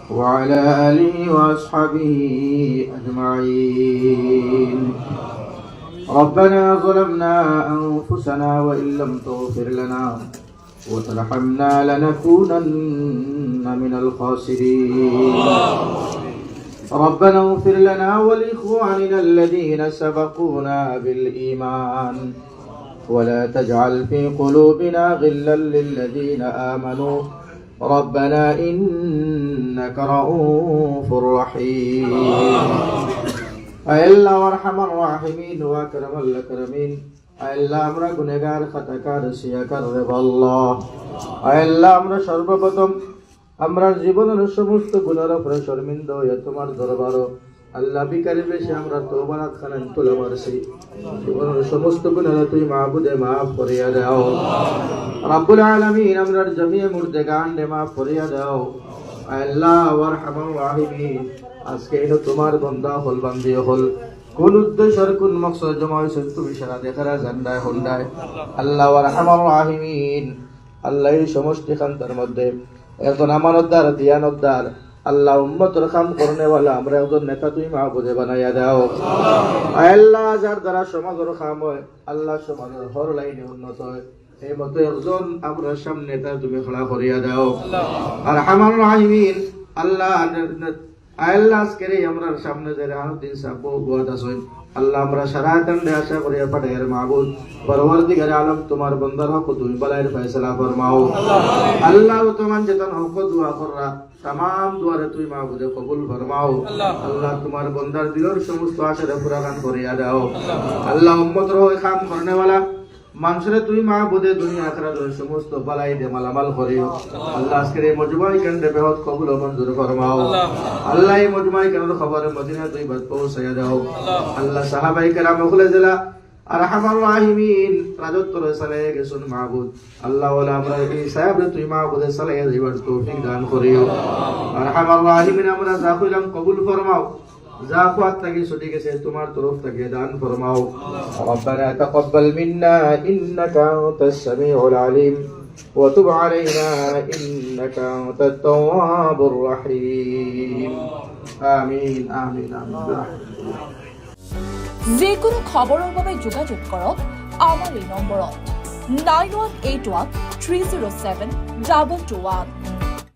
وعلى آله وأصحابه أجمعين. ربنا ظلمنا أنفسنا وإن لم تغفر لنا وترحمنا لنكونن من الخاسرين. ربنا اغفر لنا ولإخواننا الذين سبقونا بالإيمان ولا تجعل في قلوبنا غلا للذين آمنوا ربنا إنك رؤوف رحيم. أي الله وارحم الراحمين وأكرم الأكرمين. أي الله আমরা গুনাহগার খাতাকার সিয়াকার রব আল্লাহ। أي الله আমরা সর্বপ্রথম আমরা জীবনের সমস্ত গুনাহের উপরে শর্মিন্দা হয়ে তোমার দরবারে আল্লাহ বিকারি বেশি আমরা তওবাত খানান তোলা মারছি। জীবনের সমস্ত গুনাহ তুই মাহবুদে মাফ করিয়া দাও রব্বুল আলামিন। আমরার জমিয়ে মুর্দেগান নে মাফ করিয়া দাও আল্লাহ ওয়ারহামুর রাহিমিন। আজকে এলো তোমার বান্দা হল বান্দি হল কোন উদ্দেশ্যের কোন মকসদ জমা হয়েছে তুমি সারা দেখারা জান্নায় হন্ডায় আল্লাহ ওয়ারহামুর রাহিমিন। আল্লাহ এই সমষ্টি খান্তার মধ্যে একজন আমানতদার দিয়ানতদার আল্লাহ উম্মতের কাম করনেওয়ালা আমরা একজন নেতা তুই মাহবুদে বানাইয়া দাও আল্লাহ। যার দ্বারা সমাজের কাম হয় আল্লাহ সমাজের হর লাইনে উন্নত হয় এই মতো একজন আমরা সামনে নেতা তুমি খড়া করিয়া দাও আরহামার রাহিমিন। আল্লাহ আল্লাহ আজকের আমরা সামনে যে রাহুদ্দিন সাহেব বুয়াত আছেন আল্লাহ আমরা সারা দণ্ডে আশা করিয়া পাঠাইয়ার মাহবুদ পরওয়ারদিগার আলম তোমার বান্দার হক তুমি বলায়ের ফয়সালা ফরমাও আল্লাহ। তোমার যেতন হক দোয়া কররা तमाम दुआरे तुई माहबूদে কবুল ফরমাও আল্লাহ। তোমার বান্দার দিলের সমস্ত আশা পুরা কান করিয়া দাও আল্লাহ। উম্মত রো কাম করনে वाला মানুষরে তুই মাহবুদে দুনিয়া আখিরাতের সমস্ত বালাই দে মালামাল করিও আল্লাহ। আজকের এই মজমাই কেন্দ্রে বেহত কবুল ও মঞ্জুর ফরমাও আল্লাহ। এই মজমাই কেন্দ্র খবর মদিনা তুই বাদ পৌঁছায়া দাও আল্লাহ। সাহাবায়ে কেরাম খুলেজলা আরহামার রাহিমিন রাজত্ব সালায়ে গেছুন মাহবুদ আল্লাহ। ওয়ালা আমরা এই সাহেব তুই মাহবুদে সালায়ে দিবার তৌফিক দান করিও আরহামার রাহিমিন। আমরা যা কইলাম কবুল ফরমাও যা খুয়াত থেকে ছুটি গেছে তোমার তরফ থেকে দান ফরমাও। রব্বানা তাকাব্বাল মিন্না ইন্নাকা আনতাস সামিউল আলিম ওয়া তুব আলাইনা ইন্নাকা আনতাত তাওয়াবুর রহিম। আমিন আমিন আমিন। যিকোনো খবৰৰ বাবে যোগাযোগ কৰক আমাৰ এই নম্বৰত 9181 307 221।